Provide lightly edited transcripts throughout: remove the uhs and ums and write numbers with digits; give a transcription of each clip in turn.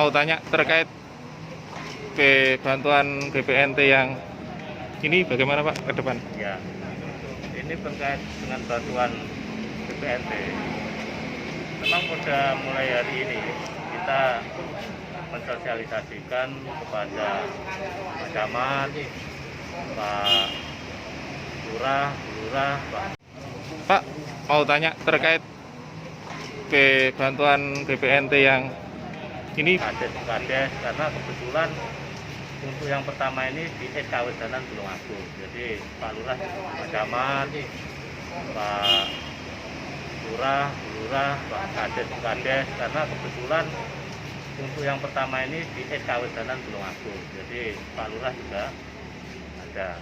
mau tanya terkait bantuan BPNT yang ini bagaimana Pak ke depan? Ya, ini terkait dengan bantuan BPNT. Memang sudah mulai hari ini kita mensosialisasikan kepada Pak Camat, Pak Lurah, Pak mau tanya terkait bantuan BPNT yang ini Kades, karena kebetulan untuk yang pertama ini di SKW Danan Gunung Agung. Jadi Pak Lurah, Pak Camat, Pak Lurah, Pak Kades, karena kebetulan untuk yang pertama ini di SKW Danan Gunung Agung. Jadi Pak Lurah juga ada.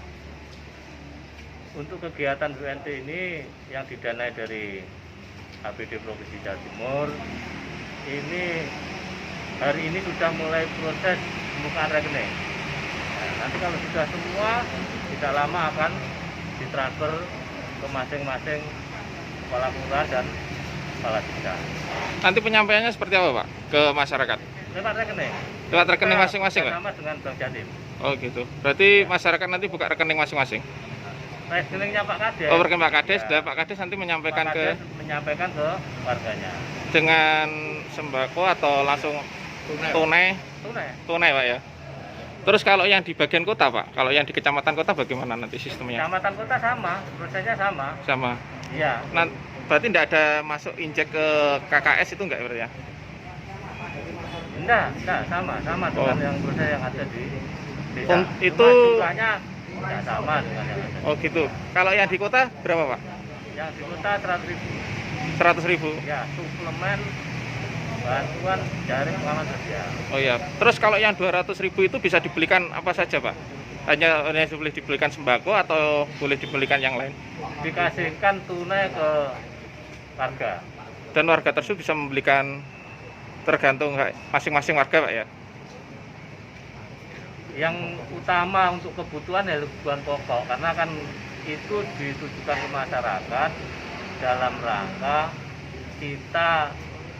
Untuk kegiatan BPNT ini yang didanai dari APD Provinsi Jawa Timur, ini hari ini sudah mulai proses pembukaan rekening. Nah, nanti kalau sudah semua, tidak lama akan ditransfer ke masing-masing kepala kelurahan dan kepala desa. nanti penyampaiannya seperti apa Pak ke masyarakat? Lewat rekening. Lewat rekening masing-masing Pak? Sama dengan Bank Jatim. Oh gitu. Berarti masyarakat nanti buka rekening masing-masing? Rekeningnya Pak Kades. Oh rekening Pak Kades, Ya. dan Pak Kades nanti menyampaikan Pak Kades menyampaikan ke warganya. dengan sembako atau langsung tunai Pak ya. Terus kalau yang di bagian kota Pak, kalau yang di kecamatan kota bagaimana nanti sistemnya? Kecamatan kota sama, prosesnya sama. Sama. Iya. Berarti tidak ada masuk injek ke KKS itu enggak berarti ya? Enggak, sama dengan yang proses yang ada di desa. Itu jumlahnya tidak sama dengan yang ada. Oh gitu. Kalau yang di kota berapa Pak? Yang di kota 100.000. 100.000. Ya, suplemen bantuan jaring pengaman sosial. Oh iya. Terus kalau yang 200.000 itu bisa dibelikan apa saja Pak? Hanya boleh dibelikan sembako atau boleh dibelikan yang lain? Dikasihkan tunai ke warga. Dan warga tersebut bisa membelikan tergantung masing-masing warga Pak ya? Yang utama untuk kebutuhan ya kebutuhan pokok, karena kan itu ditujukan ke masyarakat dalam rangka kita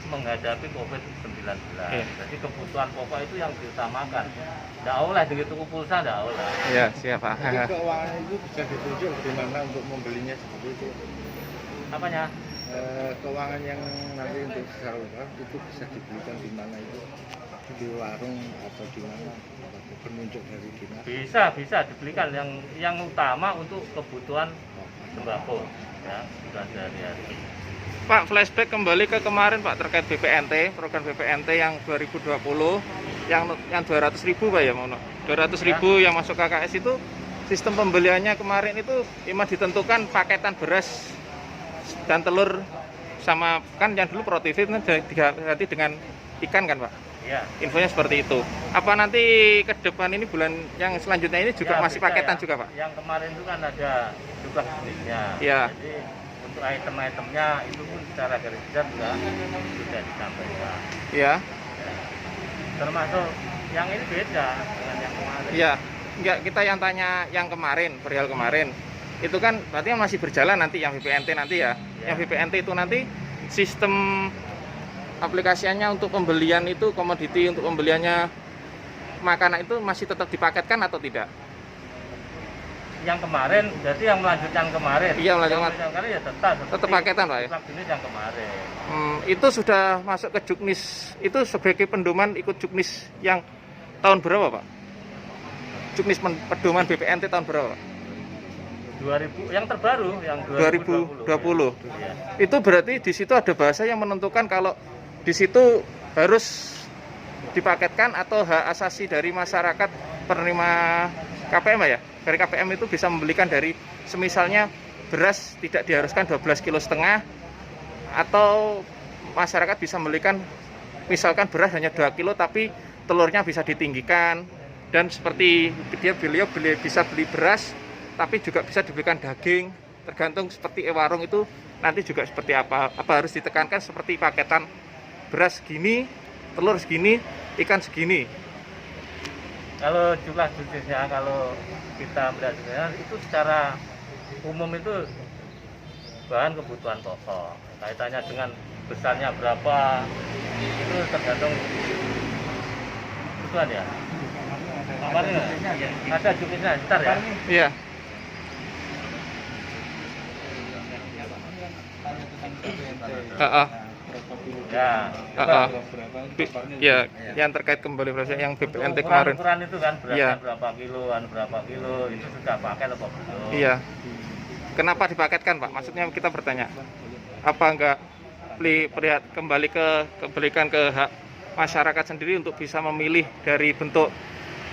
menghadapi COVID-19. Jadi kebutuhan pokok itu yang diutamakan. Tidak oleh begitu pulsa, tidak oleh. Iya siap Pak. Jadi keuangan itu bisa ditunjuk di mana untuk membelinya seperti itu. Apanya? Keuangan yang nanti untuk salurah itu bisa dibelikan di mana itu, di warung atau di mana, atau penunjuk dari dinas. Bisa dibelikan yang utama untuk kebutuhan sembako ya sudah sehari-hari. Pak, flashback kembali ke kemarin Pak terkait BPNT, program BPNT yang 2020 yang 200.000 Pak ya, 200.000 yang masuk KKS itu sistem pembeliannya kemarin itu memang ditentukan paketan beras dan telur sama, kan yang dulu Protivit diganti dengan ikan kan Pak? Ya. Infonya seperti itu. Apa nanti ke depan ini bulan yang selanjutnya ini juga masih paketan juga Pak? Yang kemarin itu kan ada juga jenisnya. Iya. Jadi untuk item-itemnya itu pun secara garis besar sudah disampaikan. Iya. Ya. Termasuk yang ini beda dengan yang kemarin. Iya. Enggak, kita yang tanya yang kemarin, perihal kemarin. Itu kan berarti masih berjalan nanti yang BPNT nanti ya. Yang BPNT itu nanti sistem aplikasinya untuk pembelian itu komoditi, untuk pembeliannya makanan itu masih tetap dipaketkan atau tidak? Yang kemarin, berarti yang melanjutkan kemarin. Iya, melanjutkan kemarin ya tetap paketan Pak ya. Tetap jenis yang kemarin. Itu sudah masuk ke Juknis. Itu sebagai pedoman ikut Juknis yang tahun berapa Pak? Juknis pedoman BPNT tahun berapa Pak? 2000 yang terbaru yang 2020. Ya. Itu berarti di situ ada bahasa yang menentukan kalau di situ harus dipaketkan atau hak asasi dari masyarakat penerima KPM ya. Dari KPM itu bisa membelikan dari semisalnya beras tidak diharuskan 12,5 kg atau masyarakat bisa membelikan misalkan beras hanya 2 kg tapi telurnya bisa ditinggikan, dan seperti beliau bisa beli beras tapi juga bisa dibelikan daging, tergantung seperti warung itu nanti juga seperti apa harus ditekankan seperti paketan beras segini, telur segini, ikan segini. Kalau jumlah jenisnya, kalau kita melihat itu secara umum itu bahan kebutuhan pokok. Kaitannya dengan besarnya berapa itu tergantung kebutuhan ya. Kamarnya ada juknisnya, ntar ya. Iya. Heeh. Ya. Heeh. Ya, yang terkait kembali proses yang BPNT kemarin. Ukuran itu kan berasnya Iya. berapa kilo itu sudah pakai atau belum? Iya. Kenapa dipaketkan, Pak? Maksudnya kita bertanya. Apa enggak kembali kebalikan ke hak masyarakat sendiri untuk bisa memilih dari bentuk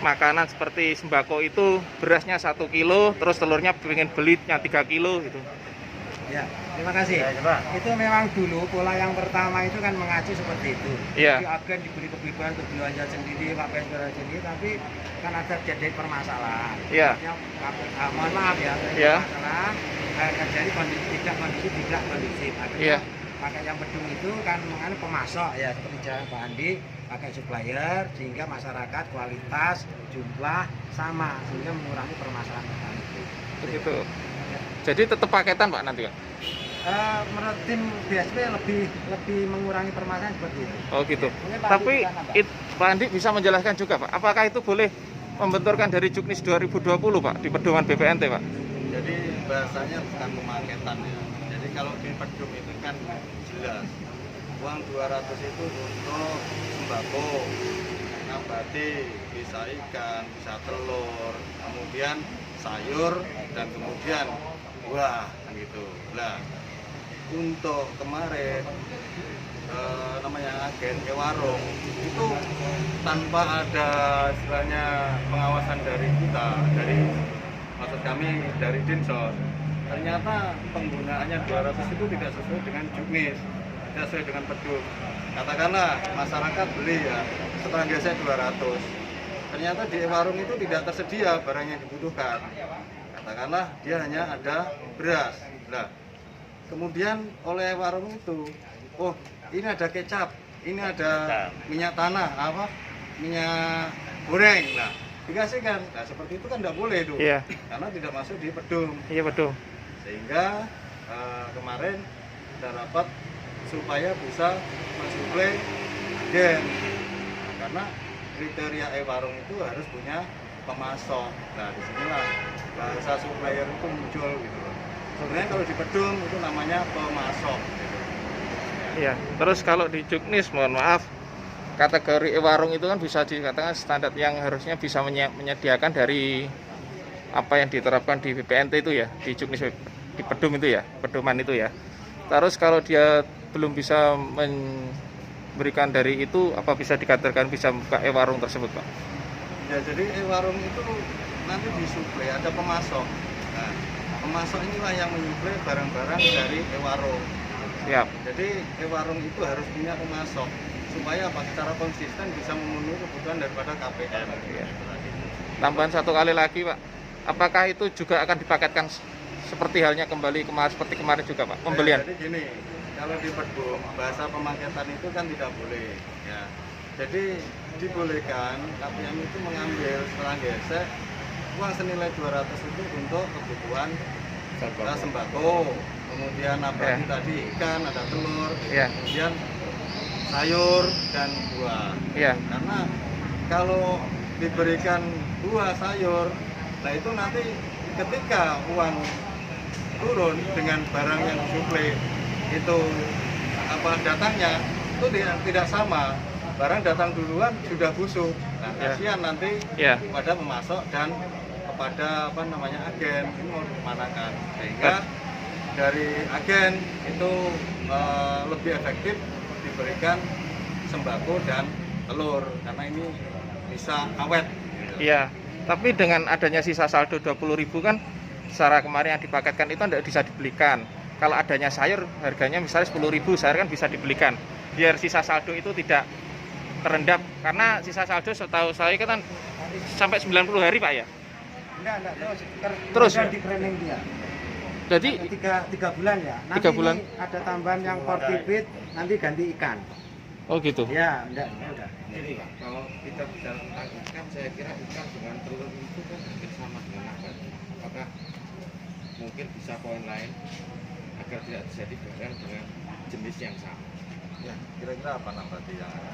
makanan seperti sembako itu berasnya 1 kilo, terus telurnya pengen belinya 3 kilo gitu. Ya, terima kasih. Ya, coba. Itu memang dulu pola yang pertama itu kan mengacu seperti itu. Iya. Jadi agen diberi kebebasan untuk belanja sendiri, pakai sendiri, tapi kan ada jadi permasalahan. Iya. Maksudnya, mohon maaf ya, Iya. masalah terjadi kondisi tidak kondusif. Akhirnya Iya. pakai yang pedung itu kan mengenai pemasok ya seperti Pak Andi pakai supplier sehingga masyarakat kualitas jumlah sama sehingga mengurangi permasalahan itu. Begitu. Jadi tetap paketan, Pak, nanti, Pak? Menurut tim BSP lebih mengurangi permasalahan seperti itu. Oh gitu. Mungkin Pak Tapi Andi bisa nambah. Pak Andi bisa menjelaskan juga, Pak, apakah itu boleh membenturkan dari Juknis 2020, Pak, di pedoman BPNT, Pak? Jadi bahasanya bukan pemaketan ya. Jadi kalau di pedum itu kan jelas uang 200 itu untuk sembako, nabati, bisa ikan, bisa telur, kemudian sayur dan kemudian buah kan gitu. Nah, untuk kemarin namanya agen warung itu tanpa ada istilahnya pengawasan dari kita, maksud kami dari Dinsos, ternyata penggunaannya 200 itu tidak sesuai dengan juknis, tidak sesuai dengan pedum. Katakanlah masyarakat beli ya setengah saya 200, ternyata di warung itu tidak tersedia barang yang dibutuhkan. Katakanlah dia hanya ada beras. Nah, kemudian oleh warung itu, oh ini ada kecap, ini ada minyak tanah, minyak goreng. Nah, dikasihkan. Nah, seperti itu kan tidak boleh itu. Iya. Karena tidak masuk di pedum. Iya, betul. Sehingga kemarin kita rapat supaya bisa mensuplai agen. Nah, karena kriteria warung itu harus punya pemasok. Nah, disinilah bahasa supplier itu muncul gitu loh. Sebenarnya kalau di pedum itu namanya pemasok gitu. Iya. Terus kalau di Juknis, mohon maaf, kategori warung itu kan bisa dikatakan standar yang harusnya bisa menyediakan dari apa yang diterapkan di BPNT itu ya, di Juknis, di pedum itu ya, pedoman itu ya. Terus kalau dia belum bisa memberikan dari itu, apa bisa dikatakan bisa buka warung tersebut, Pak? Ya, jadi warung itu nanti disuplai, ada pemasok. Nah, pemasok inilah yang menyuplai barang-barang dari warung. Siap. Jadi warung itu harus punya pemasok supaya apa, secara konsisten bisa memenuhi kebutuhan daripada KPM. Iya. Tambahan satu kali lagi, Pak, apakah itu juga akan dipaketkan seperti halnya kembali seperti kemarin juga, Pak, pembelian? Jadi gini, kalau di pedum bahasa pemaketan itu kan tidak boleh ya. Jadi dibolehkan KPM itu mengambil setelah gesek uang senilai 200 itu untuk kebutuhan sembako, kemudian nabati tadi ikan, ada telur, kemudian sayur dan buah. Iya. Karena kalau diberikan buah sayur, nah itu nanti ketika uang turun dengan barang yang disuplai itu datangnya itu tidak sama. Barang datang duluan sudah busuk. Nah, kasihan nanti kepada pemasok dan kepada agen ini mau dimanakan. Sehingga dari agen itu lebih efektif diberikan sembako dan telur karena ini bisa awet. Iya, tapi dengan adanya sisa saldo 20.000 kan secara kemarin yang dipaketkan itu tidak bisa dibelikan. Kalau adanya sayur harganya misalnya 10.000, sayur kan bisa dibelikan. Biar sisa saldo itu tidak terendap, karena sisa saldo setahu saya kan sampai 90 hari, Pak ya? Enggak, Terus di training dia. Jadi 3 bulan ya. Nanti 3 bulan. ada tambahan yang portibit, nanti ganti ikan. Oh gitu. Ya, udah. Jadi Pak, kalau kita bicara tentang ikan, saya kira ikan dengan telur itu kan hampir sama dengan nabati. Apakah mungkin bisa poin lain agar tidak terjadi barang dengan jenis yang sama? Ya, kira-kira apa nabati yang ada?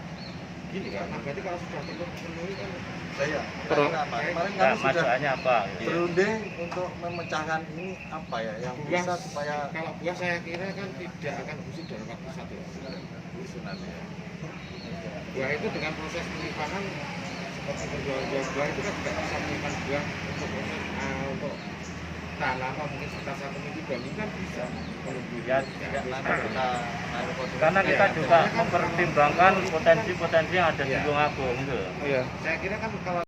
gini kan, berarti kalau sudah terpenuhi kan Saya Pro- kira apa? Kemarin Nah, kami sudah masalahnya apa? berunding untuk memecahkan ini apa ya yang buah, bisa supaya kalau buah saya kira kan tidak akan busuk dalam waktu 1 hari. busuk nanti ya. Buah itu dengan proses penyimpanan seperti penjual buah itu kan tidak bisa menyimpan buah untuk proses untuk tak lama, mungkin sekitar 1 minggu 2 minggu kan bisa menunggu Ya, tidak Nanti kita naruh konsumsi. karena kita Ya, juga soalnya kan mempertimbangkan potensi-potensi yang ada di Iya. Tulung Agung gitu. Iya. saya kira kan kalau